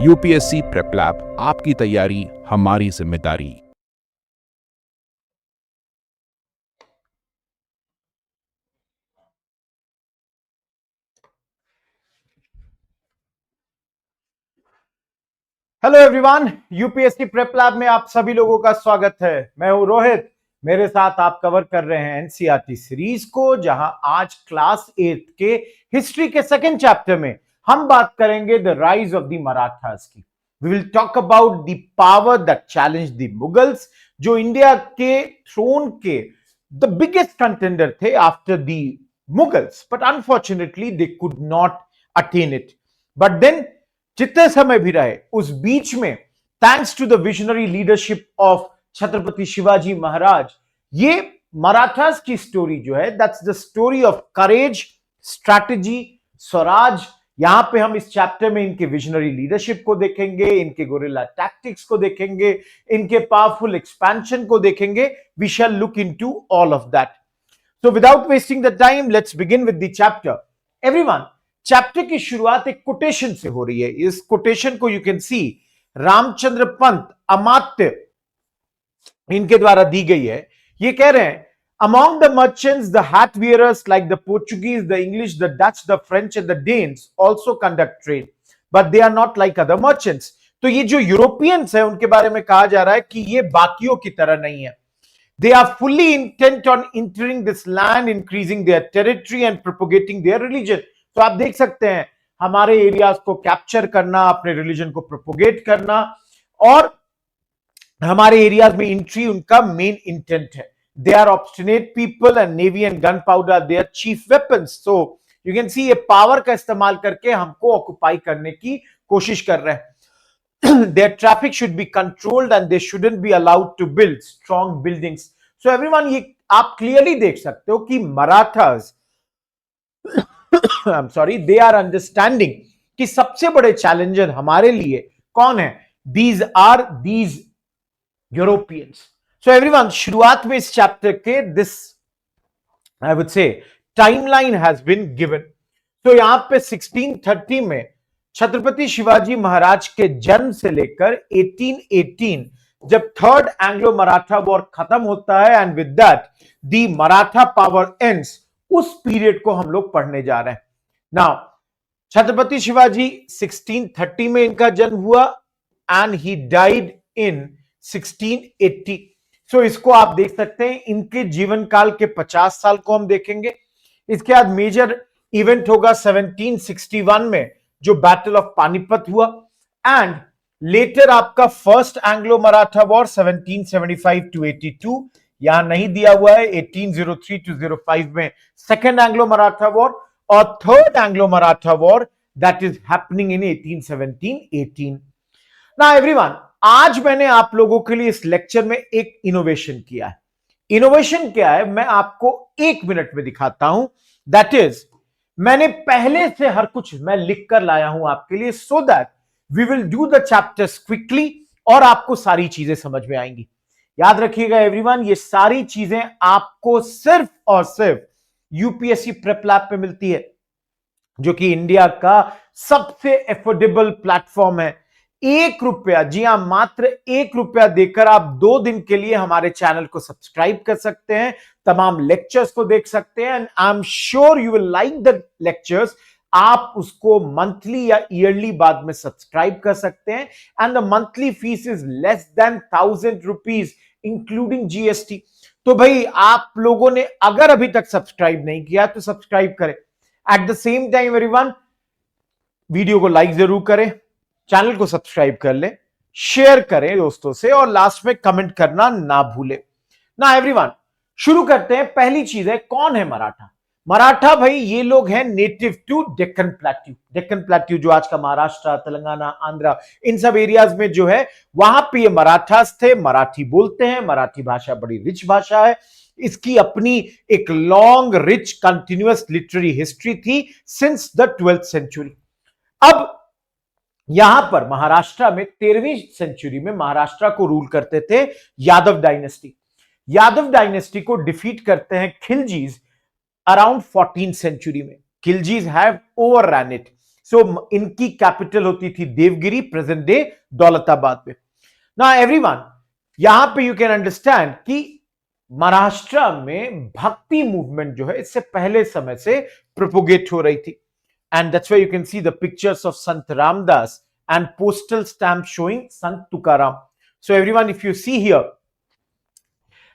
UPSC prep lab, आपकी तैयारी हमारी जिम्मेदारी। Hello everyone, UPSC prep lab में आप सभी लोगों का स्वागत है। मैं हूं रोहित। मेरे साथ आप कवर कर रहे हैं एनसीईआरटी सीरीज को, जहां आज क्लास 8 के हिस्ट्री के सेकंड चैप्टर में हम बात करेंगे the rise of the Marathas की। We will talk about the power that challenge the Mughals, जो इंडिया के थ्रोन के द बिगेस्ट कंटेंडर थे after the Mughals, but unfortunately they could not attain it. But then जितने समय भी रहे उस बीच में, thanks to the visionary leadership of Chhatrapati Shivaji Maharaj, ये मराठास की स्टोरी जो है, that's the story of courage, strategy, Swaraj. यहां पे हम इस चैप्टर में इनके विजनरी लीडरशिप को देखेंगे, इनके गोरिल्ला टैक्टिक्स को देखेंगे, इनके पावरफुल एक्सपेंशन को देखेंगे। We shall look into all of that. So without wasting the time, let's begin with the chapter. Everyone, chapter की शुरुआत एक कोटेशन से हो रही है। इस कोटेशन को you can see Ramchandra Pant Amatya इनके द्वारा दी गई है। ये कह रहे हैं, among the merchants the hat wearers like the Portuguese, the English, the Dutch, the French and the Danes also conduct trade, but they are not like other merchants. तो ये जो यूरोपियंस है उनके बारे में कहा जा रहा है कि ये बाकियों की तरह नहीं है। They are fully intent on entering this land, increasing their territory and propagating their religion. तो आप देख सकते हैं, हमारे एरियाज को कैप्चर करना, अपने रिलीजन को प्रोपोगेट करना, और हमारे एरियाज में एंट्री उनका मेन इंटेंट है। They are obstinate people and navy and gunpowder their chief weapons. So you can see ये पावर का इस्तेमाल करके हमको ऑक्युपाई करने की कोशिश कर रहे हैं। Their traffic should be controlled and they shouldn't be allowed to build strong buildings. So everyone, ये आप क्लियरली देख सकते हो कि Marathas I'm sorry, they are understanding कि सबसे बड़े चैलेंजर हमारे लिए कौन है? These are these Europeans. So everyone, शुरुआत में इस चैप्टर के this I would say timeline has been given. तो यहां पे 1630 में छत्रपति शिवाजी महाराज के जन्म से लेकर 1818 जब थर्ड एंग्लो मराठा वॉर खत्म होता है, and with that the Maratha power ends, उस पीरियड को हम लोग पढ़ने जा रहे हैं। नाउ छत्रपति शिवाजी 1630 में इनका जन्म हुआ एंड ही डाइड इन 1680। सो इसको आप देख सकते हैं, इनके जीवन काल के 50 साल को हम देखेंगे। इसके बाद मेजर इवेंट होगा 1761 में, जो बैटल ऑफ पानीपत हुआ, एंड लेटर आपका first Anglo Maratha war 1775 to 82, यहां नहीं दिया हुआ है, 1803 टू 05 में सेकेंड एंग्लो मराठा वॉर, और third Anglo Maratha war that is happening in 1817-18। Now everyone, आज मैंने आप लोगों के लिए इस लेक्चर में एक इनोवेशन किया है। इनोवेशन क्या है, मैं आपको 1 मिनट में दिखाता हूं। दैट इज, मैंने पहले से हर कुछ मैं लिख कर लाया हूं आपके लिए, so that we will do the chapters quickly और आपको सारी चीजें समझ में आएंगी। याद रखिएगा एवरीवन, ये सारी चीजें आपको सिर्फ और सिर्फ यूपीएससी प्रेप लैब पे मिलती है, जो कि इंडिया का सबसे एफोर्डेबल प्लेटफॉर्म है। 1 रुपया, जी हां, मात्र 1 रुपया देकर आप 2 दिन के लिए हमारे चैनल को सब्सक्राइब कर सकते हैं, तमाम लेक्चर्स को देख सकते हैं, and I am sure you will like the lectures. आप उसको मंथली या ईयरली बाद में सब्सक्राइब कर सकते हैं, and the monthly fees is less than 1000 rupees including GST. तो भाई, आप लोगों ने अगर अभी तक सब्सक्राइब नहीं किया तो सब्सक्राइब करें। At the same time everyone, video को लाइक जरूर करें, चैनल को सब्सक्राइब कर ले, शेयर करें दोस्तों से, और लास्ट में कमेंट करना ना भूले। ना एवरीवन, शुरू करते हैं। पहली चीज है, कौन है मराठा? मराठा भाई, ये लोग हैं native to Deccan plateau. Deccan plateau जो आज का महाराष्ट्र, तेलंगाना, आंध्रा, इन सब एरियाज में जो है, वहां पे ये मराठास थे, मराठी बोलते हैं। मराठी भाषा बड़ी रिच भाषा है, इसकी अपनी एक long rich continuous literary history थी सिंस द 12th सेंचुरी। अब यहां पर महाराष्ट्र में 13वीं सेंचुरी में महाराष्ट्र को रूल करते थे यादव डायनेस्टी। यादव डायनेस्टी को डिफीट करते हैं खिलजीज अराउंड 14th सेंचुरी में। खिलजीज हैव ओवररन इट, सो इनकी कैपिटल होती थी देवगिरी, प्रेजेंट डे दौलताबाद में। ना एवरीवन, यहां पे यू कैन अंडरस्टैंड कि महाराष्ट्र में भक्ति मूवमेंट जो है इससे पहले समय से प्रोपोगेट हो रही थी। And that's why you can see the pictures of Sant Ramdas and postal stamp showing Sant Tukaram. So everyone, if you see here,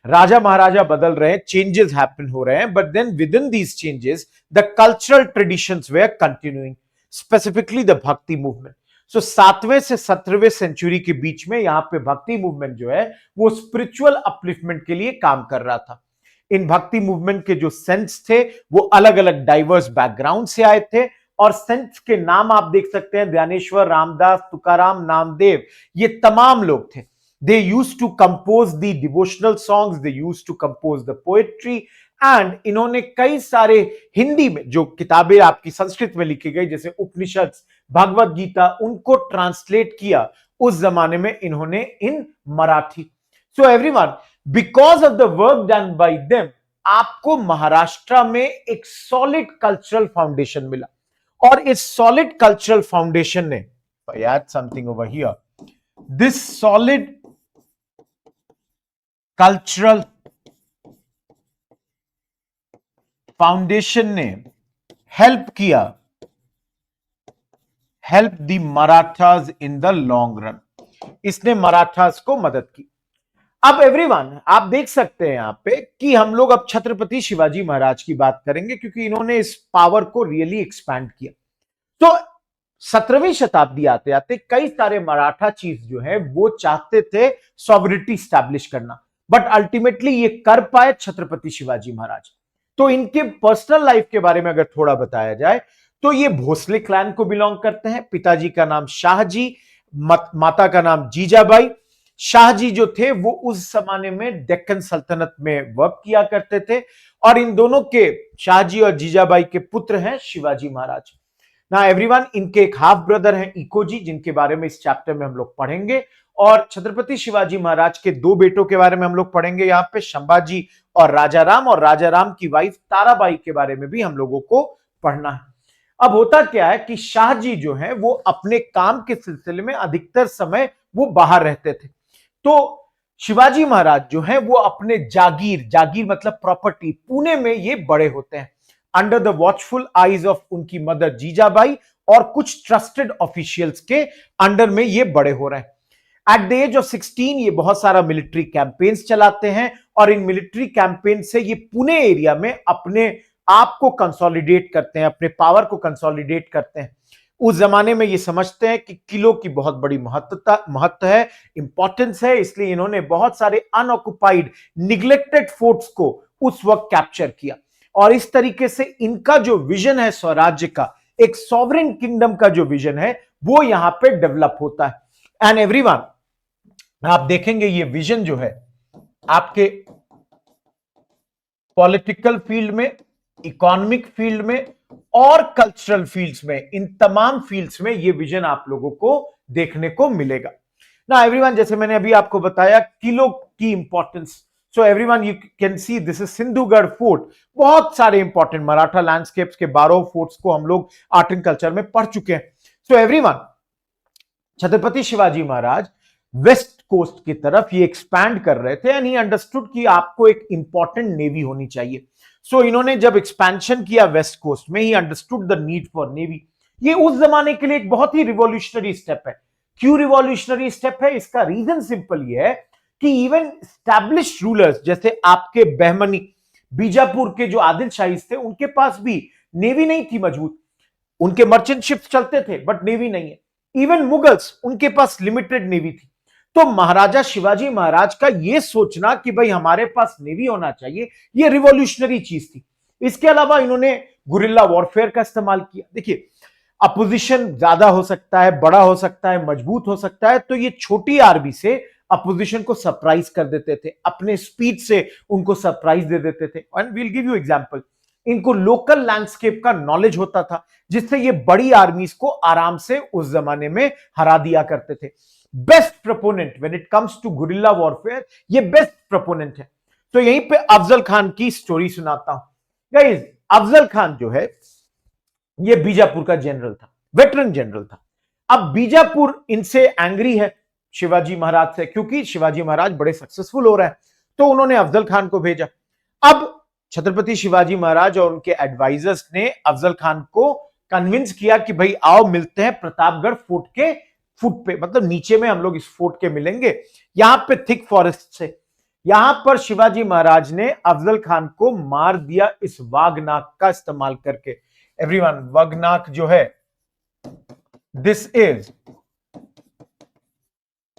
राजा महाराजा बदल रहे हैं, चेंजेस हैपन हो रहे हैं, but then within these changes the cultural traditions were continuing, specifically the Bhakti movement. So 7वें से 17वें सेंचुरी के बीच में यहां पे भक्ति मूवमेंट जो है वो स्पिरिचुअल अपलिफ्टमेंट के लिए काम कर रहा था। इन भक्ति मूवमेंट के जो सेंट्स थे वो अलग अलग डाइवर्स बैकग्राउंड से आए थे, और सेंट्स के नाम आप देख सकते हैं, ज्ञानेश्वर, रामदास, तुकाराम, नामदेव, ये तमाम लोग थे। They used to compose the devotional songs, they used to compose the poetry, and इन्होंने कई सारे हिंदी में जो किताबें आपकी संस्कृत में लिखी गई जैसे उपनिषद, भगवत गीता, उनको ट्रांसलेट किया उस जमाने में इन्होंने in Marathi. So everyone, because of the work done by them, आपको महाराष्ट्र में एक सॉलिड कल्चरल फाउंडेशन मिला, और इस सॉलिड कल्चरल फाउंडेशन ने, I add something over here, this solid cultural foundation ने help the Marathas in the long run, इसने मराठास को मदद की। अब एवरीवन, आप देख सकते हैं यहां पे कि हम लोग अब छत्रपति शिवाजी महाराज की बात करेंगे, क्योंकि इन्होंने इस पावर को रियली एक्सपैंड किया। तो 17वीं शताब्दी आते आते कई सारे मराठा चीफ जो है वो चाहते थे सॉवरिटी स्टैब्लिश करना, बट अल्टीमेटली ये कर पाए छत्रपति शिवाजी महाराज। तो इनके पर्सनल लाइफ के बारे में अगर थोड़ा बताया जाए तो ये भोसले क्लैन को बिलोंग करते हैं। पिताजी का नाम शाहजी, माता का नाम जीजाबाई। शाहजी जो थे वो उस जमाने में डेक्कन सल्तनत में वर्क किया करते थे, और इन दोनों के, शाहजी और जीजाबाई के पुत्र हैं शिवाजी महाराज। ना एवरीवन, इनके एक हाफ ब्रदर हैं इकोजी, जिनके बारे में इस चैप्टर में हम लोग पढ़ेंगे, और छत्रपति शिवाजी महाराज के 2 बेटों के बारे में हम लोग पढ़ेंगे यहाँ पे, संभाजी और राजाराम की वाइफ ताराबाई के बारे में भी हम लोगों को पढ़ना है। अब होता क्या है कि शाहजी जो है वो अपने काम के सिलसिले में अधिकतर समय वो बाहर रहते थे। तो शिवाजी महाराज जो है वो अपने जागीर मतलब प्रॉपर्टी, पुणे में ये बड़े होते हैं, under the watchful eyes of उनकी मदर जीजाबाई और कुछ ट्रस्टेड ऑफिशियल्स के अंडर में ये बड़े हो रहे हैं। एट द एज ऑफ 16 ये बहुत सारा मिलिट्री कैंपेन्स चलाते हैं, और इन मिलिट्री कैंपेन से ये पुणे एरिया में अपने आप को कंसोलिडेट करते हैं, अपने पावर को कंसोलिडेट करते हैं। उस जमाने में ये समझते हैं कि किलों की बहुत बड़ी महत्व है, इंपॉर्टेंस है, इसलिए इन्होंने बहुत सारे अनऑक्युपाइड, निग्लेक्टेड फोर्ट्स को उस वक्त कैप्चर किया, और इस तरीके से इनका जो विजन है स्वराज्य का, एक सॉवरेन किंगडम का जो विजन है वो यहां पे डेवलप होता है। एंड एवरीवन, आप देखेंगे ये विजन जो है आपके पॉलिटिकल फील्ड में, इकोनॉमिक फील्ड में और कल्चरल फील्ड्स में, इन तमाम फील्ड्स में ये विजन आप लोगों को देखने को मिलेगा। ना एवरीवन, जैसे मैंने अभी आपको बताया किलों की importance, so everyone you can see this is Sindhugarh fort. बहुत सारे इंपॉर्टेंट मराठा लैंडस्केप्स के 12 फोर्ट्स को हम लोग आर्ट एंड कल्चर में पढ़ चुके हैं। सो एवरीवन, छत्रपति शिवाजी महाराज वेस्ट कोस्ट की तरफ ये एक्सपैंड कर रहे थे, एंड ही अंडरस्टूड कि आपको एक इंपॉर्टेंट नेवी होनी चाहिए। सो इन्होंने जब एक्सपेंशन किया वेस्ट कोस्ट में, he understood the need for navy. ये उस जमाने के लिए एक बहुत ही रिवॉल्यूशनरी स्टेप है। क्यों रिवॉल्यूशनरी स्टेप है? इसका रीजन सिंपल ये है कि इवन स्टैब्लिश्ड रूलर्स जैसे आपके बहमनी, बीजापुर के जो आदिल शाहीज थे, उनके पास भी नेवी नहीं थी मजबूत। उनके मर्चेंट शिप्स चलते थे बट नेवी नहीं है। इवन मुगल्स, उनके पास लिमिटेड नेवी थी। तो महाराजा शिवाजी महाराज का यह सोचना कि भाई हमारे पास नेवी होना चाहिए, यह रिवॉल्यूशनरी चीज थी। इसके अलावा इन्होंने गुरिल्ला वॉरफेयर का इस्तेमाल किया। देखिए, अपोजिशन ज्यादा हो सकता है, बड़ा हो सकता है, मजबूत हो सकता है, तो ये छोटी आर्मी से अपोजिशन को सरप्राइज कर देते थे, अपने स्पीड से उनको सरप्राइज दे देते थे। And we'll give you example, इनको लोकल लैंडस्केप का नॉलेज होता था, जिससे ये बड़ी आर्मीज को आराम से उस जमाने में हरा दिया करते थे। Best proponent when it comes to guerrilla warfare, ये बेस्ट प्रोपोनेंट है। तो यहीं पे अफजल खान की स्टोरी सुनाता हूं। गाइस, अफजल खान जो है ये बीजापुर का जनरल था। वेटरन जनरल था। अब बीजापुर इनसे एंग्री है शिवाजी महाराज से, क्योंकि शिवाजी महाराज बड़े सक्सेसफुल हो रहे हैं, तो उन्होंने अफजल खान को भेजा। अब छत्रपति शिवाजी महाराज और उनके एडवाइजर्स ने अफजल खान को कन्विंस किया कि भाई आओ मिलते हैं प्रतापगढ़ फोर्ट के फुट पे, मतलब नीचे में हम लोग इस फोर्ट के मिलेंगे, यहां पे थिक फॉरेस्ट से। यहां पर शिवाजी महाराज ने अफजल खान को मार दिया इस वाघनाक का इस्तेमाल करके। एवरीवन, वाघनाक जो है, दिस इज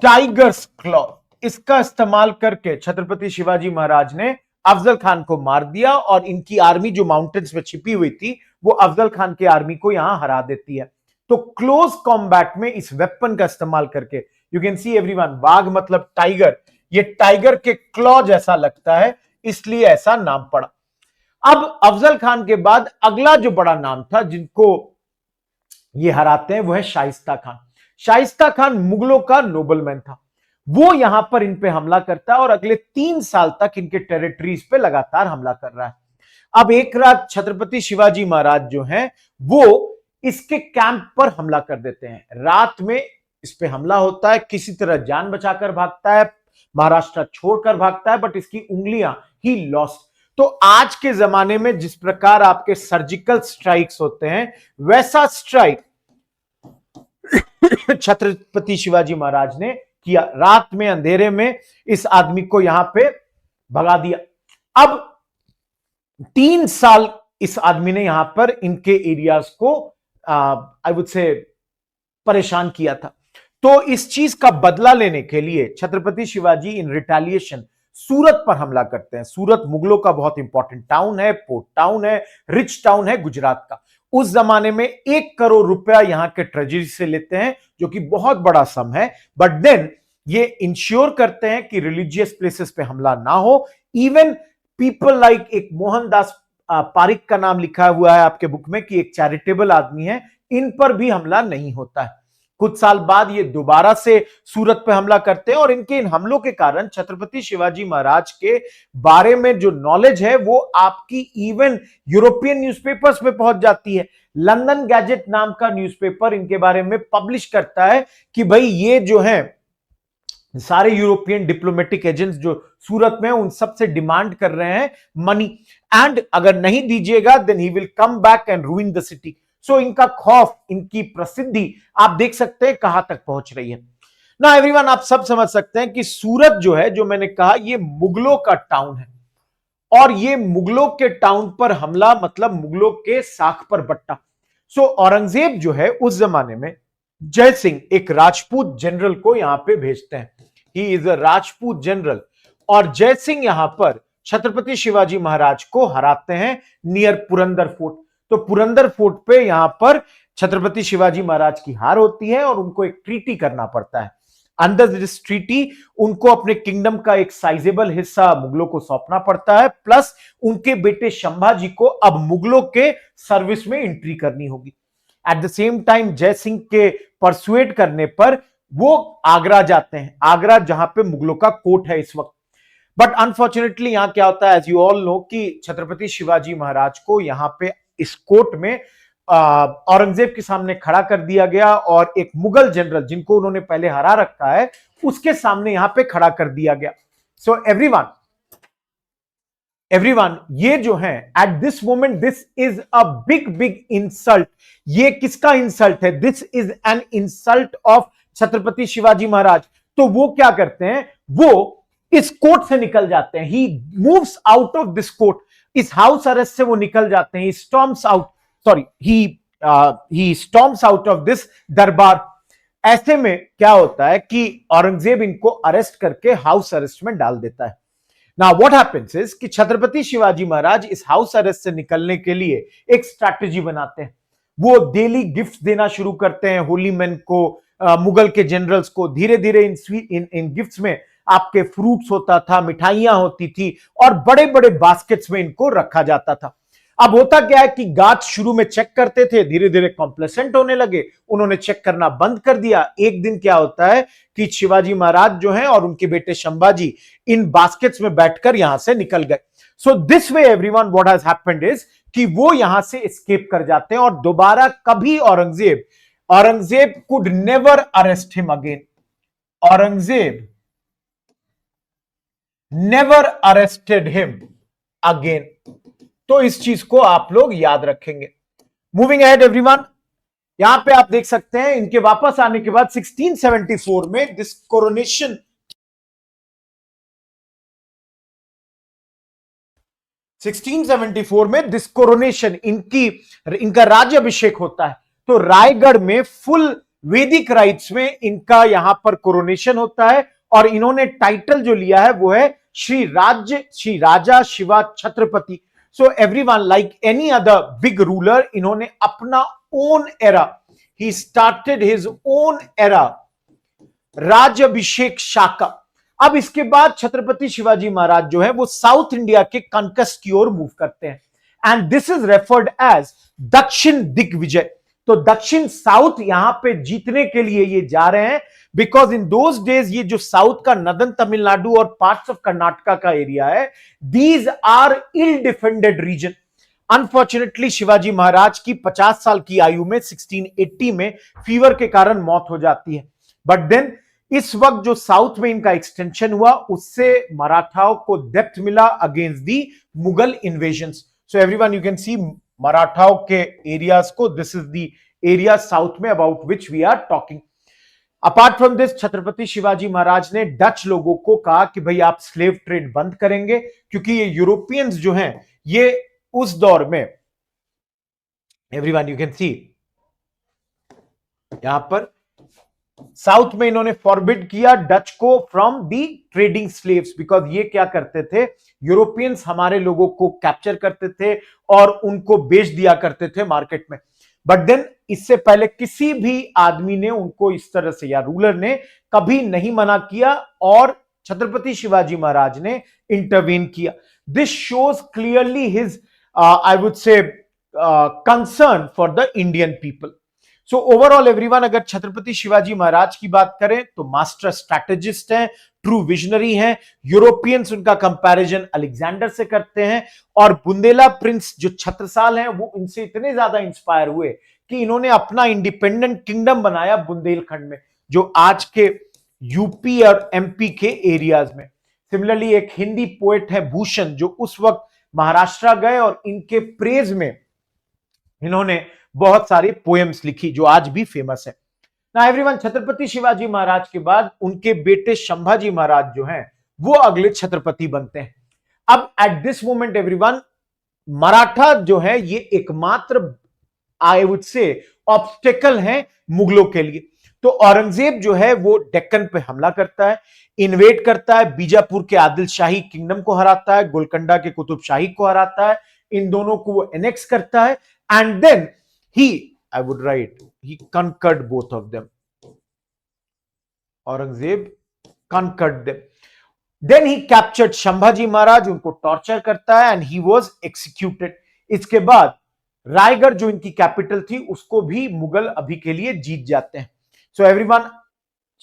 टाइगर्स क्लॉ, इसका इस्तेमाल करके छत्रपति शिवाजी महाराज ने अफजल खान को मार दिया, और इनकी आर्मी जो माउंटेन्स में छिपी हुई थी वो अफजल खान की आर्मी को यहां हरा देती है। तो क्लोज कॉम्बैट में इस वेपन का इस्तेमाल करके, यू कैन सी एवरीवन, बाघ मतलब टाइगर, ये टाइगर के क्लॉ जैसा लगता है, इसलिए ऐसा नाम पड़ा। अब अफजल खान के बाद अगला जो बड़ा नाम था जिनको ये हराते हैं वो है शाइस्ता खान। शाइस्ता खान मुगलों का नोबलमैन था, वो यहां पर इन पे हमला करता है और अगले 3 साल तक इनके टेरिटरीज पे लगातार हमला कर रहा है। अब एक रात छत्रपति शिवाजी महाराज जो हैं वो इसके कैंप पर हमला कर देते हैं। रात में इस पे हमला होता है, किसी तरह जान बचाकर भागता है, महाराष्ट्र छोड़कर भागता है, बट इसकी उंगलियां ही लॉस्ट। तो आज के जमाने में जिस प्रकार आपके सर्जिकल स्ट्राइक्स होते हैं, वैसा स्ट्राइक छत्रपति शिवाजी महाराज ने किया। रात में अंधेरे में इस आदमी को यहां पे भगा दिया। अब 3 साल इस आदमी ने यहां पर इनके एरियाज को आई वुड से परेशान किया था। तो इस चीज का बदला लेने के लिए छत्रपति शिवाजी इन रिटेलिएशन सूरत पर हमला करते हैं। सूरत मुगलों का बहुत इंपॉर्टेंट टाउन है, पोर्ट टाउन है, रिच टाउन है गुजरात का। उस जमाने में 1 करोड़ रुपया यहां के ट्रेजरी से लेते हैं, जो कि बहुत बड़ा सम है, बट देन ये इंश्योर करते हैं कि रिलीजियस प्लेसेस पे हमला ना हो। इवन पीपल लाइक एक मोहनदास पारिक का नाम लिखा हुआ है आपके बुक में कि एक चैरिटेबल आदमी है, इन पर भी हमला नहीं होता है। कुछ साल बाद ये दोबारा से सूरत पे हमला करते हैं, और इनके इन हमलों के कारण छत्रपति शिवाजी महाराज के बारे में जो नॉलेज है वो आपकी इवन यूरोपियन न्यूज़पेपर्स में पहुंच जाती है। लंदन गैजेट नाम का न्यूज़पेपर इनके बारे में पब्लिश करता है कि भाई ये जो है सारे यूरोपियन डिप्लोमेटिक एजेंट्स जो सूरत में उन सब से डिमांड कर रहे हैं मनी, एंड अगर नहीं दीजिएगा then he will come back and ruin the city. So इनका खौफ, इनकी प्रसिद्धि आप देख सकते हैं कहां तक पहुंच रही है ना। एवरीवन, आप सब समझ सकते हैं कि सूरत जो है, जो मैंने कहा, ये मुगलों का टाउन है, और ये मुगलों के टाउन पर हमला मतलब मुगलों के साख पर बट्टा। सो औरंगजेब जो है उस जमाने में जय सिंह, एक राजपूत जनरल को यहां पे भेजते हैं। He is a Rajput general, और जय सिंह यहां पर छत्रपति शिवाजी महाराज को हराते हैं नियर पुरंदर फोर्ट। तो पुरंदर फोर्ट पे यहां पर छत्रपति शिवाजी महाराज की हार होती है, और उनको एक ट्रीटी करना पड़ता है। अंडर दिस ट्रीटी उनको अपने किंगडम का एक साइजेबल हिस्सा मुगलों को सौंपना पड़ता है, प्लस उनके बेटे संभाजी को अब मुगलों के सर्विस में एंट्री करनी होगी। एट द सेम टाइम जय सिंह के परसुएट करने पर वो आगरा जाते हैं, आगरा जहां पे मुगलों का कोर्ट है इस वक्त। बट अनफॉर्चुनेटली यहां क्या होता है, एज यू ऑल नो, कि छत्रपति शिवाजी महाराज को यहां पे इस कोर्ट में औरंगजेब के सामने खड़ा कर दिया गया, और एक मुगल जनरल जिनको उन्होंने पहले हरा रखा है उसके सामने यहां पे खड़ा कर दिया गया। सो एवरीवन, ये जो है at this moment, this is a big insult. ये किसका इंसल्ट है? This is an insult of Chhatrapati Shivaji Maharaj. तो वो क्या करते हैं, वो इस कोर्ट से निकल जाते हैं। He moves out of this court, इस हाउस अरेस्ट से वो निकल जाते हैं। ही स्टॉर्म्स आउट ऑफ दिस दरबार। ऐसे में क्या होता है कि औरंगजेब इनको अरेस्ट करके हाउस अरेस्ट में डाल देता है। नाउ व्हाट हैपेंस इज कि छत्रपति शिवाजी महाराज इस हाउस अरेस्ट से निकलने के लिए एक स्ट्रैटेजी बनाते हैं। वो डेली गिफ्ट देना शुरू करते हैं होली मैन को, मुगल के जनरल्स को। धीरे धीरे इन गिफ्ट्स में आपके फ्रूट्स होता था, मिठाइयां होती थी, और बड़े बड़े बास्केट्स में इनको रखा जाता था। अब होता क्या है कि गार्ड शुरू में चेक करते थे, धीरे धीरे कॉम्प्लेसेंट होने लगे, उन्होंने चेक करना बंद कर दिया। एक दिन क्या होता है कि शिवाजी महाराज जो हैं और उनके बेटे संभाजी इन बास्केट्स में बैठकर यहां से निकल गए। So this way everyone, what has happened is कि वो यहां से एस्केप कर जाते हैं, और दोबारा कभी Aurangzeb Aurangzeb could never arrest him again. Aurangzeb never arrested him again. तो इस चीज को आप लोग याद रखेंगे। मूविंग अहेड एवरीवन, यहां पे आप देख सकते हैं इनके वापस आने के बाद 1674 में दिस कोरोनेशन 1674 में दिस कोरोनेशन इनका राज्याभिषेक होता है। तो रायगढ़ में फुल वैदिक राइट्स में इनका यहां पर कोरोनेशन होता है और इन्होंने टाइटल जो लिया है वो है Shri Raja Shiva Chhatrapati. So everyone, like any other big ruler, इन्होंने अपना own era, he started his own era, Rajyabhishek Shaka. अब इसके बाद छत्रपति शिवाजी महाराज जो है वो साउथ इंडिया के कंकस्ट की ओर मूव करते हैं and this is referred as Dakshin Digvijay. तो दक्षिण साउथ यहां पे जीतने के लिए ये जा रहे हैं बिकॉज इन दोज डेज ये जो साउथ का नदन तमिलनाडु और पार्ट्स ऑफ कर्नाटका का एरिया है, these are ill defended region. Unfortunately Shivaji Maharaj की 50 साल की आयु में 1680 में फीवर के कारण मौत हो जाती है। बट देन इस वक्त जो साउथ में इनका एक्सटेंशन हुआ उससे मराठाओं को डेप्थ मिला against the Mughal invasions. So everyone, you can see मराठाओं के एरियाज को, this is the area south में about which we are talking. Apart from this, Chhatrapati Shivaji Maharaj ने डच लोगों को कहा कि भाई आप स्लेव ट्रेड बंद करेंगे, क्योंकि ये यूरोपियंस जो हैं ये उस दौर में, एवरीवन यू कैन सी यहां पर साउथ में इन्होंने फॉरबिड किया डच को from the trading slaves, because ये क्या करते थे, यूरोपियंस हमारे लोगों को कैप्चर करते थे और उनको बेच दिया करते थे मार्केट में। बट देन इससे पहले किसी भी आदमी ने उनको इस तरह से या रूलर ने कभी नहीं मना किया और छत्रपति शिवाजी महाराज ने इंटरवीन किया। This shows clearly his I would से concern for the Indian people. So overall everyone, अगर छत्रपति शिवाजी महाराज की बात करें तो मास्टर स्ट्रैटेजिस्ट हैं, ट्रू विजनरी हैं। यूरोपियंस उनका कंपैरिजन अलेक्जेंडर से करते हैं और बुंदेला प्रिंस जो छत्रसाल हैं वो इनसे इतने ज्यादा इंस्पायर हुए कि इन्होंने अपना इंडिपेंडेंट किंगडम बनाया बुंदेलखंड में, जो आज के यूपी और एमपी के एरियाज में। सिमिलरली एक हिंदी पोएट है भूषण, जो उस वक्त महाराष्ट्र गए और इनके प्रेज में इन्होंने बहुत सारी पोएम्स लिखी जो आज भी फेमस है। ना एवरीवन, छत्रपति शिवाजी महाराज के बाद उनके बेटे संभाजी महाराज जो हैं वो अगले छत्रपति बनते हैं। अब eight this moment everyone, Maratha जो है ये एकमात्र आई वुड से ऑब्स्टेकल है मुगलों के लिए। तो औरंगजेब जो है वो डेक्कन पे हमला करता है, इन्वेड करता है, बीजापुर के आदिल शाही किंगडम को हराता है, गोलकंडा के कुतुब शाही को हराता है, इन दोनों को वो एनेक्स करता है and then I would write, he conquered both of them. Aurangzeb conquered them. Then he captured Shambhaji Maharaj, उनको टॉर्चर करता है and he was executed. इसके बाद रायगढ़ जो इनकी कैपिटल थी उसको भी मुगल अभी के लिए जीत जाते हैं। So everyone,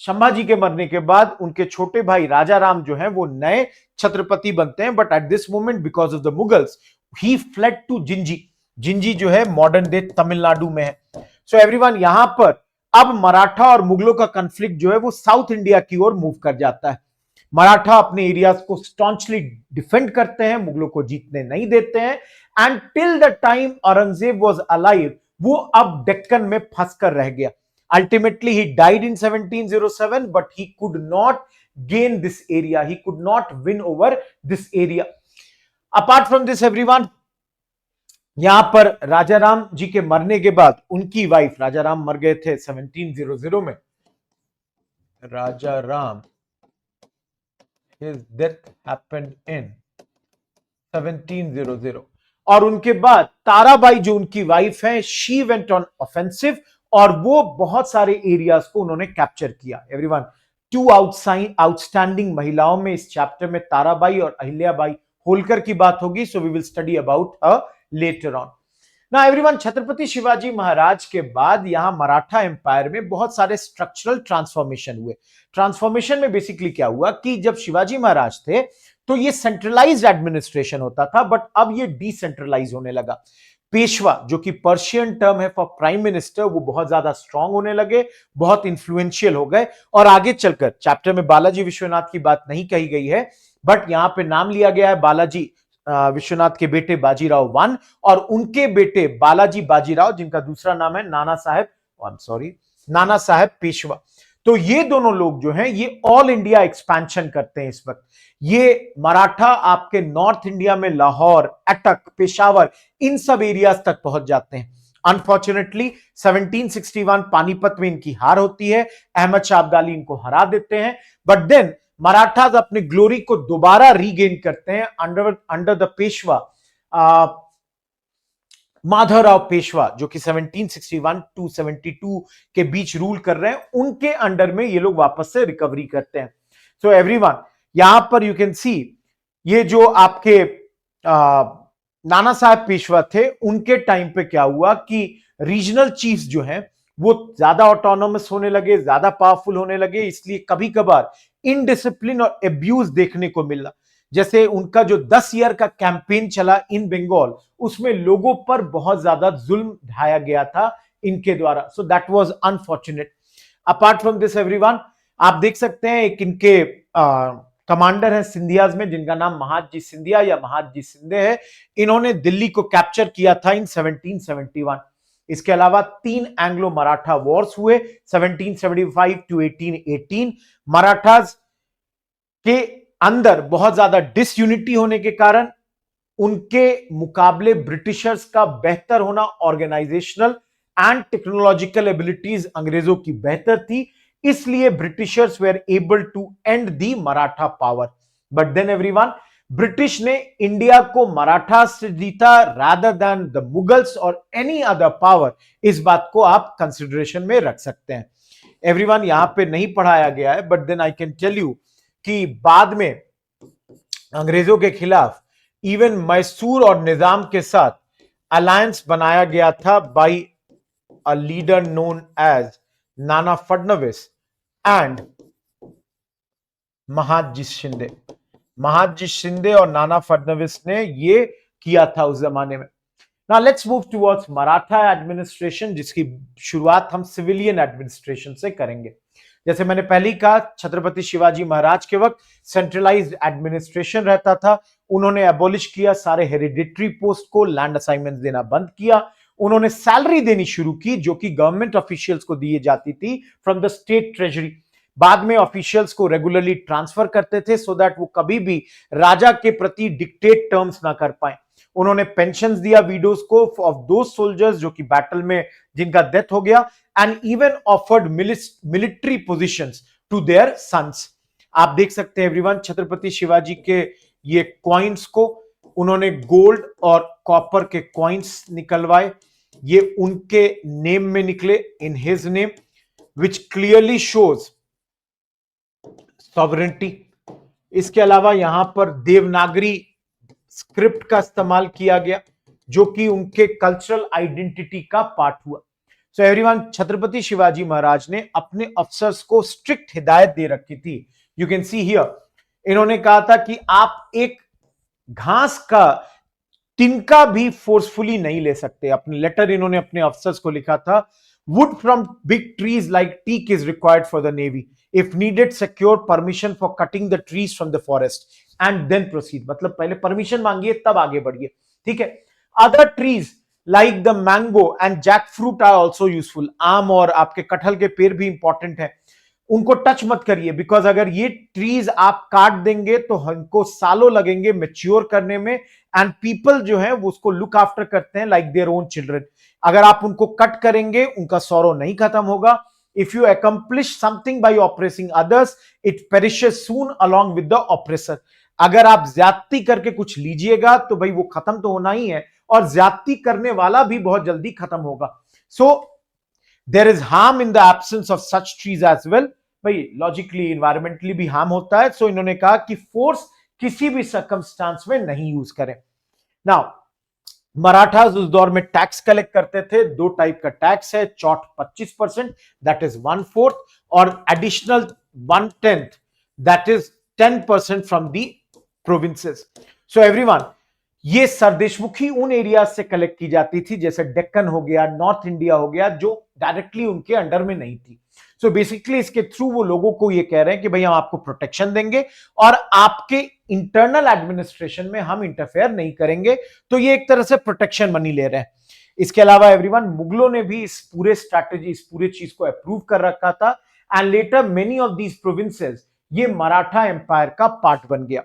संभाजी के मरने के बाद उनके छोटे भाई राजा राम जो हैं वो नए छत्रपति बनते हैं, but at this moment because of the Mughals he fled to Gingee. Gingee जो है मॉडर्न डे तमिलनाडु में है। सो एवरीवन, यहां पर अब मराठा और मुगलों का कॉन्फ्लिक्ट जो है वो साउथ इंडिया की ओर मूव कर जाता है। मराठा अपने एरियाज को स्टॉन्चली डिफेंड करते हैं, मुगलों को जीतने नहीं देते हैं and till the time Aurangzeb was alive वो अब डेक्कन में फंस कर रह गया। Ultimately he died in 1707 but he could not gain this area, he could not win over this area. Apart from this everyone, यहां पर राजा राम जी के मरने के बाद उनकी वाइफ, राजा राम मर गए थे 1700 में, राजा Ram his death happened in 1700 और उनके बाद ताराबाई जो उनकी वाइफ है, शी वेंट ऑन ऑफेंसिव और वो बहुत सारे एरियाज को उन्होंने कैप्चर किया। एवरीवन, टू आउटस्टैंडिंग महिलाओं में इस चैप्टर में ताराबाई और अहिल्याबाई होलकर की बात होगी, so we will study about her later on. ना एवरीवन, छत्रपति शिवाजी महाराज के बाद यहां मराठा एम्पायर में बहुत सारे स्ट्रक्चरल ट्रांसफॉर्मेशन हुए। ट्रांसफॉर्मेशन में बेसिकली क्या हुआ कि जब शिवाजी महाराज थे तो ये सेंट्रलाइज्ड एडमिनिस्ट्रेशन होता था, बट अब ये डिसेंट्रलाइज होने लगा। पेशवा जो कि पर्शियन टर्म है फॉर प्राइम मिनिस्टर, वो बहुत ज्यादा स्ट्रांग होने लगे, बहुत इंफ्लुएंशियल हो गए। और आगे चलकर चैप्टर में बालाजी विश्वनाथ की बात नहीं कही गई है, बट यहां पे नाम लिया गया है बालाजी विश्वनाथ के बेटे बाजीराव वन और उनके बेटे बालाजी बाजीराव, जिनका दूसरा नाम है Nana Saheb, I am sorry, Nana Saheb Peshwa. तो ये दोनों लोग जो हैं ये ऑल इंडिया एक्सपेंशन करते हैं इस वक्त। ये मराठा आपके नॉर्थ इंडिया में लाहौर, अटक, पेशावर, इन सब एरियाज तक पहुंच जाते हैं। अनफॉर्चुनेटली 1761 पानीपत में इनकी हार होती है, अहमद शाह अब्दाली इनको हरा देते हैं, बट देन मराठाज अपनी ग्लोरी को दोबारा रीगेन करते हैं अंडर द पेशवा माधवराव पेशवा, जो कि 1761 टू 72 के बीच रूल कर रहे हैं, उनके अंडर में ये लोग वापस से रिकवरी करते हैं। सो एवरीवन, यहां पर यू कैन सी ये जो आपके नाना साहब पेशवा थे, उनके टाइम पे क्या हुआ कि रीजनल चीफ्स जो हैं वो ज्यादा ऑटोनोमस होने लगे, ज्यादा पावरफुल होने लगे, इसलिए कभी कभार इनडिसिप्लिन और एब्यूज देखने को मिला। जैसे उनका जो 10 ईयर का कैंपेन चला इन बंगाल, उसमें लोगों पर बहुत ज्यादा जुल्म ढाया गया था इनके द्वारा। So that was unfortunate. Apart from this everyone, आप देख सकते हैं एक इनके कमांडर है सिंधियाज में, जिनका नाम महादजी सिंधिया या महादजी सिंधे है। इन्होंने दिल्ली को कैप्चर किया था इन 1771। इसके अलावा 3 एंग्लो मराठा वॉर्स हुए 1775 टू 1818। मराठास के अंदर बहुत ज्यादा डिसयूनिटी होने के कारण उनके मुकाबले ब्रिटिशर्स का बेहतर होना, ऑर्गेनाइजेशनल एंड टेक्नोलॉजिकल एबिलिटीज अंग्रेजों की बेहतर थी, इसलिए Britishers were able to end the Maratha power. But then everyone, British ने इंडिया को मराठा से जीता रादर देन द मुगल्स और एनी अदर पावर। इस बात को आप कंसिडरेशन में रख सकते हैं। एवरीवन, यहां पे नहीं पढ़ाया गया है, but then I can tell you कि बाद में अंग्रेजों के खिलाफ इवन मैसूर और निजाम के साथ अलायंस बनाया गया था by a leader known as Nana Phadnavis and Mahadji Shinde. Mahadji Shinde और नाना फडणवीस ने ये किया था उस जमाने में। Now let's move towards Maratha administration, जिसकी शुरुआत हम सिविलियन एडमिनिस्ट्रेशन से करेंगे। जैसे मैंने पहले ही कहा, छत्रपति शिवाजी महाराज के वक्त सेंट्रलाइज्ड एडमिनिस्ट्रेशन रहता था। उन्होंने एबॉलिश किया सारे हेरिडिटरी पोस्ट को, लैंड असाइनमेंट देना बंद किया। उन्होंने सैलरी देनी शुरू की जो कि गवर्नमेंट ऑफिशियल्स को दी जाती थी फ्रॉम द स्टेट ट्रेजरी। बाद में ऑफिशियल्स को रेगुलरली ट्रांसफर करते थे सो दैट वो कभी भी राजा के प्रति डिक्टेट टर्म्स ना कर पाए। उन्होंने पेंशन दिया विडोज को ऑफ दो सोल्जर्स जो कि बैटल में जिनका डेथ हो गया, and even offered military positions to their sons. आप देख सकते हैं एवरीवन, छत्रपति शिवाजी के ये कॉइन्स को उन्होंने गोल्ड और कॉपर के कॉइन्स निकलवाए। ये उनके नेम में निकले, in his name, which clearly shows sovereignty. इसके अलावा यहां पर देवनागरी स्क्रिप्ट का इस्तेमाल किया गया जो कि उनके कल्चरल आइडेंटिटी का पार्ट हुआ। सो एवरीवन, छत्रपति शिवाजी महाराज ने अपने अफसर्स को स्ट्रिक्ट हिदायत दे रखी थी। यू कैन सी हियर, इन्होंने कहा था कि आप एक घास का तिनका भी फोर्सफुली नहीं ले सकते। अपने लेटर इन्होंने अपने अफसर्स को लिखा था, wood from big trees like teak is required for the navy, if needed secure permission for cutting the trees from the forest and then proceed. मतलब पहले परमिशन मांगिए तब आगे बढ़िए, ठीक है। Other trees like the mango and jackfruit are also useful. आम और आपके कटहल के पेड़ भी इंपॉर्टेंट है, उनको टच मत करिए, बिकॉज अगर ये ट्रीज आप काट देंगे तो हमको सालों लगेंगे मैच्योर करने में, एंड पीपल जो है वो उसको लुक आफ्टर करते हैं लाइक देयर ओन चिल्ड्रन। अगर आप उनको कट करेंगे उनका सौरव नहीं खत्म होगा। If you accomplish something by oppressing others, it perishes soon along with the oppressor। अगर आप ज्यादती करके कुछ लीजिएगा तो भाई वो खत्म तो होना ही है, और ज्यादती करने वाला भी बहुत जल्दी खत्म होगा। So there is harm in the absence of such trees as well. भाई लॉजिकली इन्वायरमेंटली भी हार्म होता है, सो इन्होंने कहा कि फोर्स किसी भी सर्कमस्टांस में नहीं यूज करें। नाउ मराठास उस दौर में टैक्स कलेक्ट करते थे। दो टाइप का टैक्स है, चौट 25% दैट इज 1/4, और additional 1/10 that is 10% from the provinces. So everyone, ये सरदेशमुखी उन एरिया से कलेक्ट की जाती थी, जैसे डेक्कन हो गया, नॉर्थ इंडिया हो गया, जो डायरेक्टली उनके अंडर में नहीं थी। सो बेसिकली इसके थ्रू वो लोगों को ये कह रहे हैं कि भाई हम आपको प्रोटेक्शन देंगे और आपके इंटरनल एडमिनिस्ट्रेशन में हम इंटरफेयर नहीं करेंगे। तो ये एक तरह से प्रोटेक्शन मनी ले रहे हैं। इसके अलावा एवरीवन, मुगलों ने भी इस पूरे स्ट्रैटेजी, इस पूरे चीज को अप्रूव कर रखा था and later many of these provinces ये मराठा एम्पायर का पार्ट बन गया।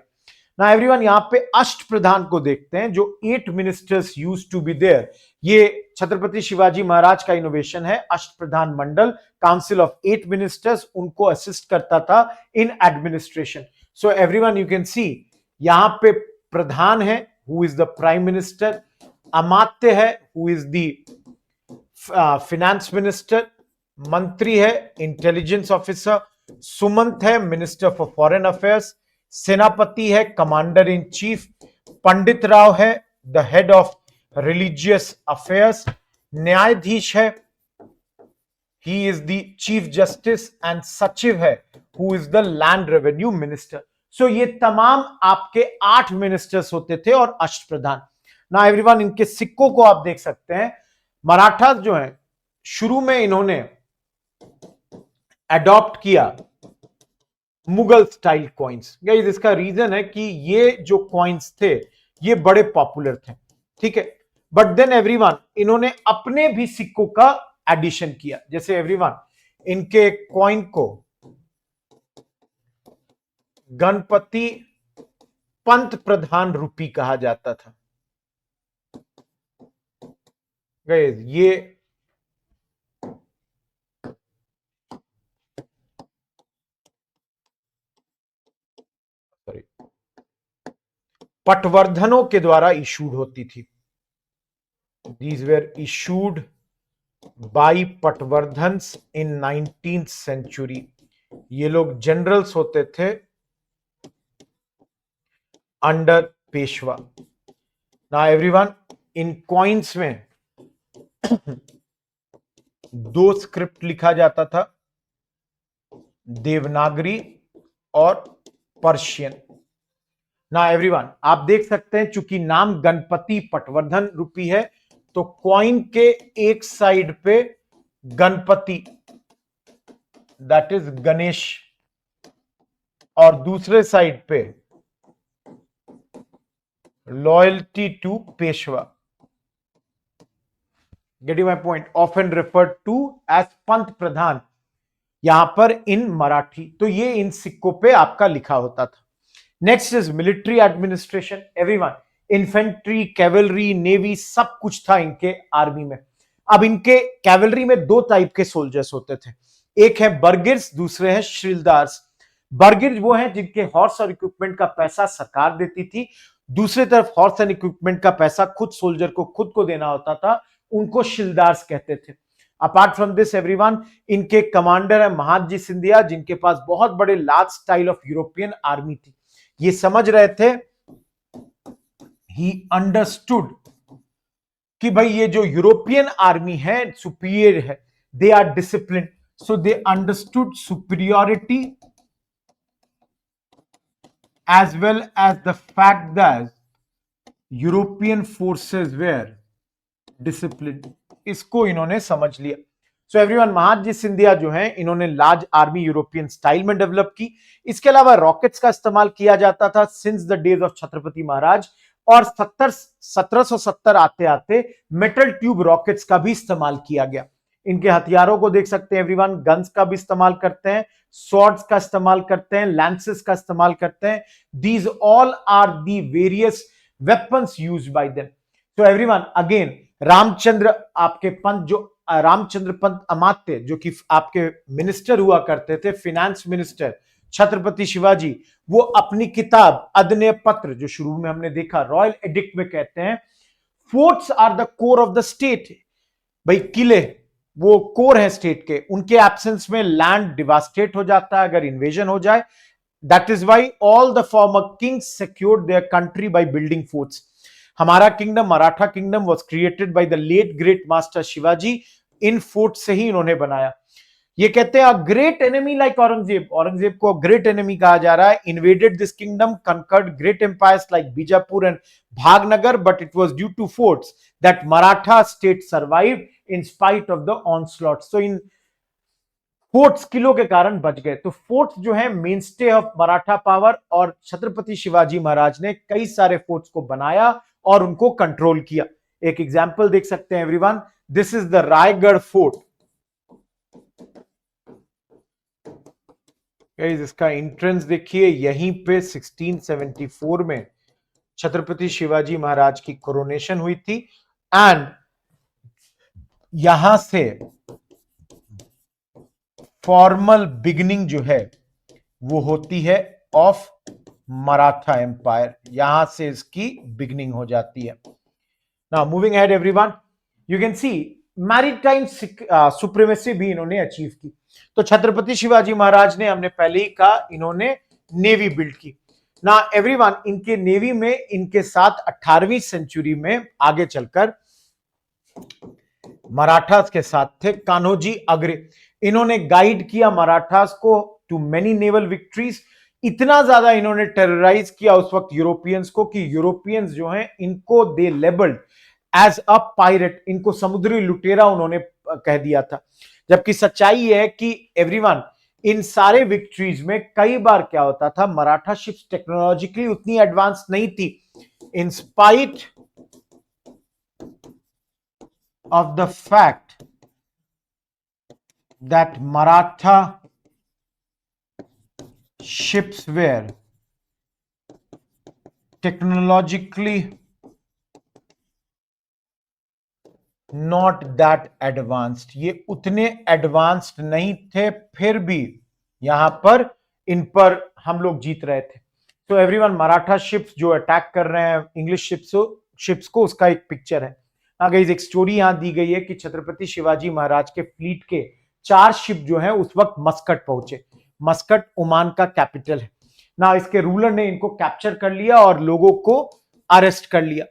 ना एवरीवन, यहां पे अष्ट प्रधान को देखते हैं, जो 8 ministers used to be there. ये छत्रपति शिवाजी महाराज का इनोवेशन है। Ashta Pradhan Mandal, council of 8 ministers, उनको असिस्ट करता था in administration. So everyone, you can see यहां पे प्रधान है, who is the prime minister, Amatya है, who is the finance minister, Mantri है, इंटेलिजेंस ऑफिसर, सुमंत है, minister for foreign affairs, Senapati है, commander in chief, Pandit Rao है, the head of religious affairs, Nyayadhish है, he is the chief justice, and Sachiv है, who is the land revenue minister. So ये तमाम आपके 8 ministers होते थे और अष्ट प्रधान। ना एवरीवन, इनके सिक्कों को आप देख सकते हैं। मराठा जो है, शुरू में इन्होंने अडॉप्ट किया मुगल स्टाइल कॉइन्स। गाइस, इसका रीजन है कि ये जो कॉइन्स थे ये बड़े पॉपुलर थे, ठीक है। बट देन एवरीवन, इन्होंने अपने भी सिक्कों का एडिशन किया। जैसे एवरीवन, इनके कॉइन को गणपति पंत प्रधान रूपी कहा जाता था। गाइस, ये पटवर्धनों के द्वारा इशूड होती थी। These were issued by Patwardhans in 19th century. ये लोग जनरल्स होते थे अंडर पेशवा। ना एवरीवन, इन कॉइन्स में 2 स्क्रिप्ट लिखा जाता था, देवनागरी और पर्शियन। ना एवरीवन, आप देख सकते हैं, चूंकि नाम गणपति पटवर्धन रूपी है, तो कॉइन के एक साइड पे गणपति, दैट इज गणेश, और दूसरे साइड पे loyalty to Peshwa. Getting my point? Often referred to as Pant Pradhan यहां पर इन मराठी। तो ये इन सिक्कों पे आपका लिखा होता था। Next is military administration. Everyone, infantry, cavalry, navy, सब कुछ था इनके आर्मी में। अब इनके कैवलरी में 2 टाइप के सोल्जर्स होते थे, एक है बर्गिर्स, दूसरे हैं श्रीलदार्स। बर्गिर्स वो हैं जिनके हॉर्स और इक्विपमेंट का पैसा सरकार देती थी, दूसरी तरफ हॉर्स एंड इक्विपमेंट का पैसा खुद सोल्जर को खुद को देना होता था, उनको शिलदार्स कहते थे। अपार्ट फ्रॉम दिस एवरीवन, इनके कमांडर है महादजी सिंधिया, जिनके पास बहुत बड़े large style of European army थी। ये समझ रहे थे, ही अंडरस्टूड कि भाई ये जो यूरोपियन आर्मी है सुपीरियर है, they are discipline, so they understood superiority as well as the fact that European forces were discipline. इसको इन्होंने समझ लिया। सो एवरीवन, महादजी सिंधिया जो हैं, इन्होंने लार्ज आर्मी यूरोपियन स्टाइल में डेवलप की। इसके अलावा रॉकेट्स का इस्तेमाल किया जाता था since the days of Chhatrapati Maharaj, और 1770 आते आते मेटल ट्यूब रॉकेट्स का भी इस्तेमाल किया गया। इनके हथियारों को देख सकते हैं एवरीवन, गन्स का भी इस्तेमाल करते हैं, स्वॉर्ड्स का इस्तेमाल करते हैं, लैंसेस का इस्तेमाल करते हैं। These all are the various weapons used by them. तो एवरीवन, अगेन रामचंद्र आपके पंत, जो रामचंद्र पंत अमात्य, जो कि आपके मिनिस्टर हुआ करते थे, फिनेंस मिनिस्टर छत्रपति शिवाजी, वो अपनी किताब अदन्य पत्र, जो शुरू में हमने देखा रॉयल एडिक्ट में कहते हैं, forts are the core of the state. भाई किले वो कोर है स्टेट के, उनके एब्सेंस में लैंड डिवास्टेट हो जाता है अगर इन्वेजन हो जाए। That is why all the former kings secured their country by building forts. हमारा kingdom, Maratha kingdom, was created by the late great master Shivaji. इन फोर्ट से ही इन्होंने बनाया। ये कहते हैं great enemy like Aurangzeb, Aurangzeb को ग्रेट एनिमी कहा जा रहा है, invaded this kingdom, conquered great empires like Bijapur and Bhagnagar, but it was due to forts that Maratha state survived in spite of the onslaught. So in forts, kilo के कारण बच गए। तो फोर्ट्स जो है main stay of Maratha power, और छत्रपति शिवाजी महाराज ने कई सारे फोर्ट्स को बनाया और उनको कंट्रोल किया। एक एग्जांपल देख सकते हैं everyone, this is the Raigarh fort. इसका एंट्रेंस देखिए, यहीं पे 1674 में छत्रपति शिवाजी महाराज की कोरोनेशन हुई थी, एंड यहां से फॉर्मल बिगिनिंग जो है वो होती है ऑफ मराठा एम्पायर, यहां से इसकी बिगिनिंग हो जाती है। Now moving ahead everyone, you can C maritime supremacy भी इन्होंने अचीव की। तो छत्रपति शिवाजी महाराज ने, हमने पहले ही कहा, इन्होंने नेवी बिल्ड की ना एवरीवन। इनके नेवी में इनके साथ 18वीं सेंचुरी में आगे चलकर मराठास के साथ थे कान्होजी अग्रे। इन्होंने गाइड किया मराठास को टू मेनी नेवल विक्ट्रीज। इतना ज्यादा इन्होंने टेरराइज किया उस वक्त यूरोपियंस को कि यूरोपियंस जो हैं इनको दे लेबल्ड एज अ पायरेट, इनको समुद्री लुटेरा उन्होंने कह दिया था। जबकि सच्चाई है कि एवरीवन, इन सारे विक्ट्रीज में कई बार क्या होता था, मराठा शिप्स टेक्नोलॉजिकली उतनी एडवांस नहीं थी। In spite of the fact that Maratha ships were technologically not that advanced, ये उतने एडवांस्ड नहीं थे, फिर भी यहां पर इन पर हम लोग जीत रहे थे। तो एवरीवन, मराठा शिप्स जो अटैक कर रहे हैं इंग्लिश शिप्स को, उसका एक पिक्चर है। गाइस, एक स्टोरी यहां दी गई है कि छत्रपति शिवाजी महाराज के फ्लीट के 4 शिप जो है उस वक्त मस्कट पहुंचे। मस्कट ओमान का कैपिटल है ना। इसके रूलर ने इनको कैप्चर कर लिया और लोगों को अरेस्ट कर लिया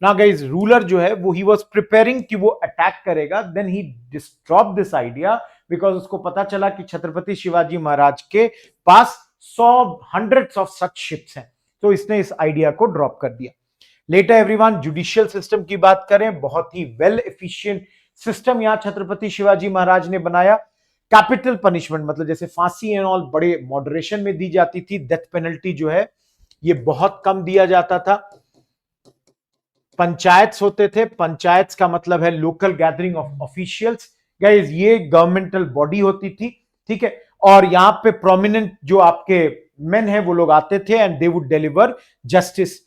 ना। गाइस, रूलर जो है वो ही वाज प्रिपेयरिंग कि वो अटैक करेगा, then he drop this idea because उसको पता चला कि छत्रपति शिवाजी महाराज के पास 100 ऑफ सच शिप्स हैं। तो इसने इस आइडिया को ड्रॉप कर दिया। लेटर एवरीवन, जुडिशियल सिस्टम की बात करें, बहुत ही वेल एफिशिएंट सिस्टम यहां छत्रपति शिवाजी महाराज ने बनाया। कैपिटल पनिशमेंट, मतलब जैसे फांसी एंड ऑल बड़े मॉडरेशन में दी जाती थी। डेथ पेनल्टी जो है ये बहुत कम दिया जाता था। पंचायत होते थे, पंचायत का मतलब है local gathering of officials. Guys, ये गवर्नमेंटल बॉडी होती थी, ठीक है। और यहां पे प्रोमिनेंट जो आपके मेन है वो लोग आते थे and they would deliver justice.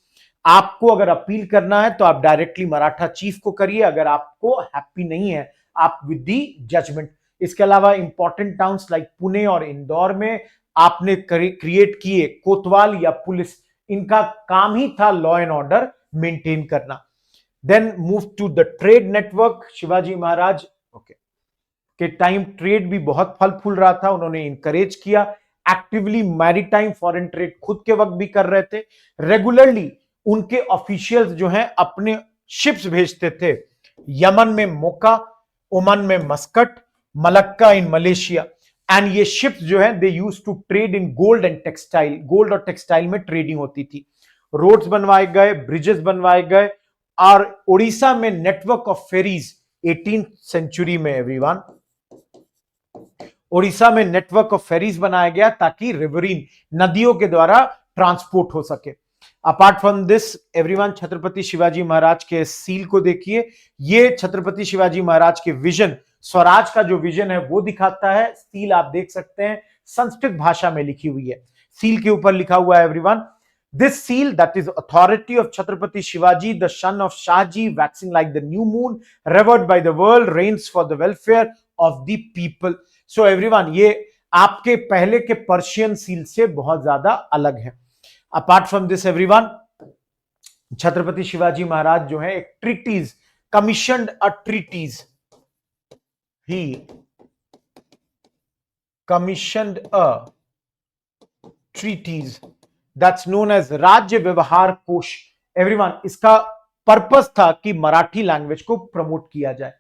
आपको अगर अपील करना है तो आप डायरेक्टली मराठा चीफ को करिए, अगर आपको हैप्पी नहीं है आप विद दी जजमेंट। इसके अलावा इंपॉर्टेंट टाउन्स लाइक पुणे और इंदौर में आपने क्रिएट किए कोतवाल या पुलिस, इनका काम ही था लॉ एंड ऑर्डर मेंटेन करना। Then move to the trade network. Shivaji Maharaj के टाइम ट्रेड भी बहुत फल फूल रहा था, उन्होंने इंकरेज किया एक्टिवली। मैरीटाइम फॉरेन ट्रेड खुद के वक्त भी कर रहे थे। रेगुलरली उनके ऑफिशियल्स जो हैं अपने शिप्स भेजते थे, यमन में मोका, ओमान में Muscat, Malacca in Malaysia. And ये शिप्स जो है they use to trade in gold and textile, gold और टेक्सटाइल में ट्रेडिंग होती थी। रोड्स बनवाए गए, ब्रिजेस बनवाए गए, और उड़ीसा में network of ferries 18th century में एवरीवन, उड़ीसा में नेटवर्क ऑफ फेरीज बनाया गया ताकि रिवरीन नदियों के द्वारा ट्रांसपोर्ट हो सके। Apart from this everyone, Chhatrapati Shivaji Maharaj के सील को देखिए, ये छत्रपति शिवाजी महाराज के विजन, स्वराज का जो विजन है वो दिखाता है। सील आप देख सकते हैं संस्कृत भाषा में लिखी हुई है। सील के ऊपर लिखा हुआ है everyone, this seal that is authority of Chhatrapati Shivaji the son of Shahji, waxing like the new moon, revered by the world, reigns for the welfare of the people. So everyone, ये आपके पहले के पर्शियन सील से बहुत ज्यादा अलग है। Apart from this everyone, Chhatrapati Shivaji Maharaj जो है एक treaties commissioned a treaties, he commissioned a treatise that's known as राज्य व्यवहार कोश। एवरीवन, इसका पर्पस था कि मराठी लैंग्वेज को प्रमोट किया जाए।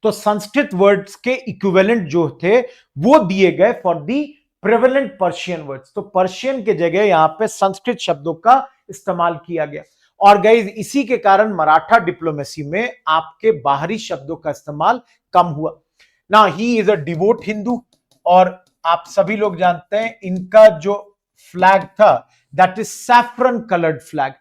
तो संस्कृत वर्ड्स के इक्विवेलेंट जो थे वो दिए गए for the prevalent Persian words. तो पर्शियन के जगह यहां पे संस्कृत शब्दों का इस्तेमाल किया गया। और गाइस इसी के कारण मराठा डिप्लोमेसी में आपके बाहरी शब्दों का इस्तेमाल कम हुआ। ना he is a devote Hindu, और आप सभी लोग जानते हैं इनका जो फ्लैग था that is saffron coloured flag.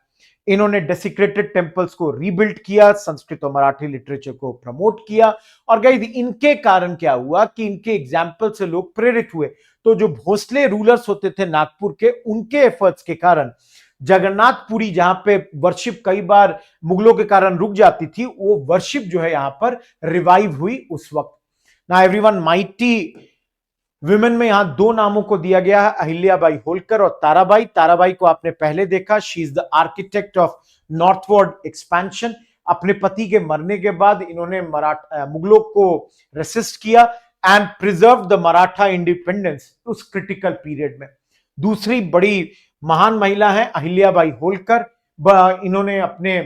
इन्होंने डेसिक्रेटेड टेम्पल्स को रीबिल्ड किया, संस्कृत और मराठी लिटरेचर को प्रमोट किया। और गाइस इनके कारण क्या हुआ कि इनके एग्जाम्पल से लोग प्रेरित हुए। तो जो भोसले रूलर्स होते थे नागपुर के, उनके एफर्ट्स के कारण जगन्नाथपुरी जहां पे वर्शिप कई बार मुगलों के कारण रुक जाती थी, वो वर्शिप जो है यहां पर रिवाइव हुई उस वक्त। ना एवरीवन, माइटी विमेन में यहां दो नामों को दिया गया है, अहिल्याबाई होलकर और ताराबाई। ताराबाई को आपने पहले देखा, she is the architect of northward expansion. अपने पति के मरने के बाद इन्होंने मुगलों को रेसिस्ट किया and preserve the Maratha independence उस क्रिटिकल पीरियड में। दूसरी बड़ी महान महिला है अहिल्याबाई होलकर। इन्होंने अपने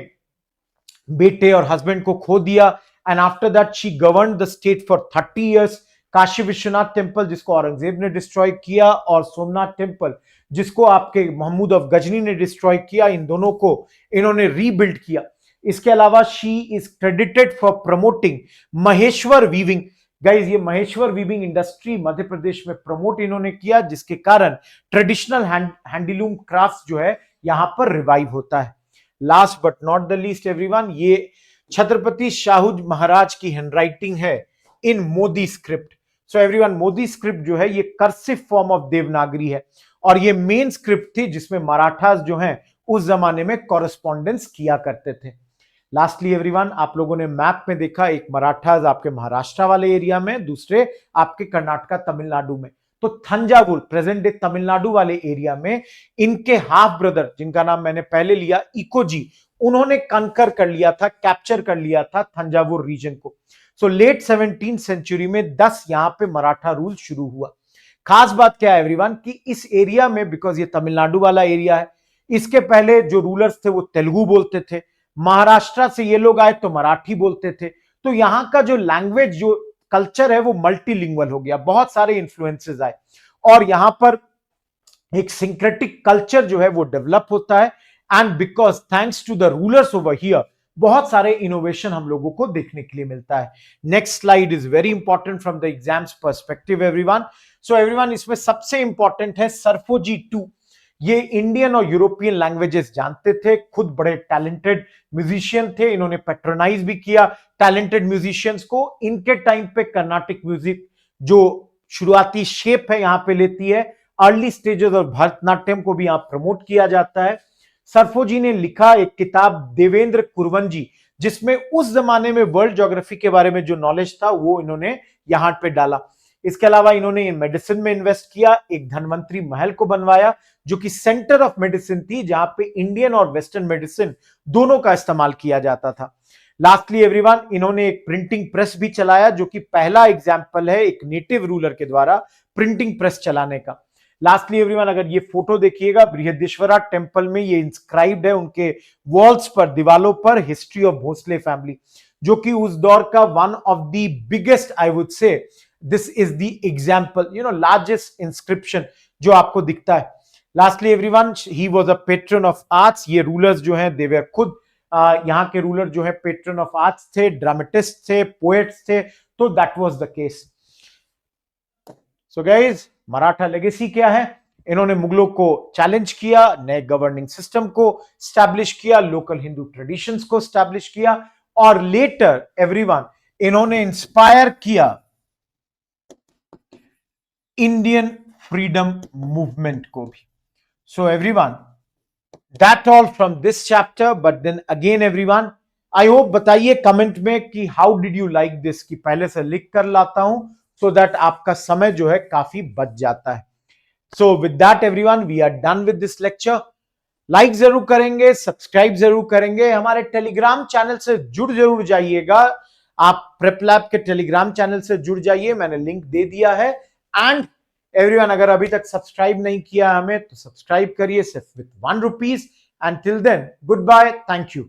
बेटे और हस्बैंड को खो दिया and after that she govern the state for 30 years. Kashi Vishwanath temple जिसको औरंगजेब ने डिस्ट्रॉय किया, और सोमनाथ टेम्पल जिसको आपके महमूद ऑफ गजनी ने डिस्ट्रॉय किया, इन दोनों को इन्होंने रीबिल्ड किया। इसके अलावा she is credited for promoting Maheshwar weaving. Guys ये महेश्वर वीविंग इंडस्ट्री मध्य प्रदेश में प्रमोट इन्होंने किया, जिसके कारण ट्रेडिशनल हैंडलूम क्राफ्ट जो है यहां पर रिवाइव होता है। Last but not the least everyone, ये छत्रपति शाहू महाराज की हैंडराइटिंग है in Modi script. So everyone, Modi script जो है ये कर्सिव फॉर्म ऑफ देवनागरी है, और ये मेन स्क्रिप्ट थी जिसमें मराठास जो हैं उस जमाने में कॉरेस्पॉन्डेंस किया करते थे। लास्टली एवरीवन, आप लोगों ने मैप में देखा, एक मराठास आपके महाराष्ट्र वाले एरिया में, दूसरे आपके कर्नाटका तमिलनाडु में। तो थंजावुर प्रेजेंट डे तमिलनाडु वाले एरिया में इनके हाफ ब्रदर जिनका नाम मैंने पहले लिया इकोजी, उन्होंने कनकर कर लिया था, कैप्चर कर लिया था थंजावुर रीजन को। सो लेट 17th सेंचुरी में 10 यहां पे मराठा रूल शुरू हुआ। खास बात क्या है एवरीवन कि इस एरिया में, बिकॉज ये तमिलनाडु वाला एरिया है, इसके पहले जो रूलर्स थे वो तेलुगु बोलते थे, महाराष्ट्र से ये लोग आए तो मराठी बोलते थे। तो यहां का जो लैंग्वेज जो कल्चर है वो मल्टीलिंगुअल हो गया, बहुत सारे इन्फ्लुएंसेस आए, और यहां पर एक सिंक्रेटिक कल्चर जो है वो डेवलप होता है। And because thanks to the rulers over here बहुत सारे इनोवेशन हम लोगों को देखने के लिए मिलता है। Next slide is very important from the exams perspective everyone. So everyone, इसमें सबसे इंपॉर्टेंट है सरफोजी 2। ये इंडियन और यूरोपियन लैंग्वेजेस जानते थे, खुद बड़े टैलेंटेड म्यूजिशियन थे, इन्होंने पैट्रोनाइज भी किया टैलेंटेड म्यूजिशियंस को। इनके टाइम पे कर्नाटिक म्यूजिक जो शुरुआती शेप है यहां पे लेती है, अर्ली स्टेजेस और भरतनाट्यम को भी यहां प्रमोट किया जाता है। सरफोजी ने लिखा एक किताब देवेंद्र कुरवंजी, जिसमें उस जमाने में वर्ल्ड ज्योग्राफी के बारे में जो नॉलेज था वो इन्होंने यहां पे डाला। इसके अलावा इन्होंने मेडिसिन में इन्वेस्ट किया, एक धनवंतरी महल को बनवाया जो कि सेंटर ऑफ मेडिसिन थी, जहां पे इंडियन और वेस्टर्न मेडिसिन दोनों का इस्तेमाल किया जाता था। लास्टली एवरीवन, इन्होंने एक प्रिंटिंग प्रेस भी चलाया, जो कि पहला एग्जाम्पल है एक नेटिव रूलर के द्वारा प्रिंटिंग प्रेस चलाने का। लास्टली एवरीवन, अगर ये फोटो देखिएगा बृहदेश्वरा टेम्पल में, ये इंस्क्राइब्ड है उनके वॉल्स पर, दीवालों पर, हिस्ट्री ऑफ भोसले फैमिली, जो कि उस दौर का one of the biggest, I would say this is the example, largest inscription जो आपको दिखता है। Lastly everyone, he was a patron of arts. ये रूलर्स जो हैं देवर खुद यहाँ के रूलर जो है पेट्रन ऑफ आर्ट्स थे, ड्रामेटिस्ट थे, पोएट्स थे। तो that was the case. So guys, Maratha legacy क्या है? इन्होंने मुगलों को चैलेंज किया, नए गवर्निंग सिस्टम को स्टैब्लिश किया, लोकल हिंदू ट्रेडिशंस को स्टैब्लिश किया, और लेटर एवरीवन इन्होंने इंस्पायर किया इंडियन फ्रीडम मूवमेंट को भी। So everyone, that all from this chapter. But then again everyone, I hope बताइए कमेंट में कि how did you like this, कि पहले से लिख कर लाता हूं सो दैट आपका समय जो है काफी बच जाता है। So with that everyone, we are done with this lecture. Like जरूर करेंगे, सब्सक्राइब जरूर करेंगे, हमारे टेलीग्राम चैनल से जुड़ जरूर जाइएगा। आप प्रेपलैब के टेलीग्राम चैनल से जुड़ जाइए, मैंने लिंक दे दिया है। एंड एवरीवन, अगर अभी तक सब्सक्राइब नहीं किया हमें तो सब्सक्राइब करिए, सिर्फ with ₹1। And till then, goodbye, thank you.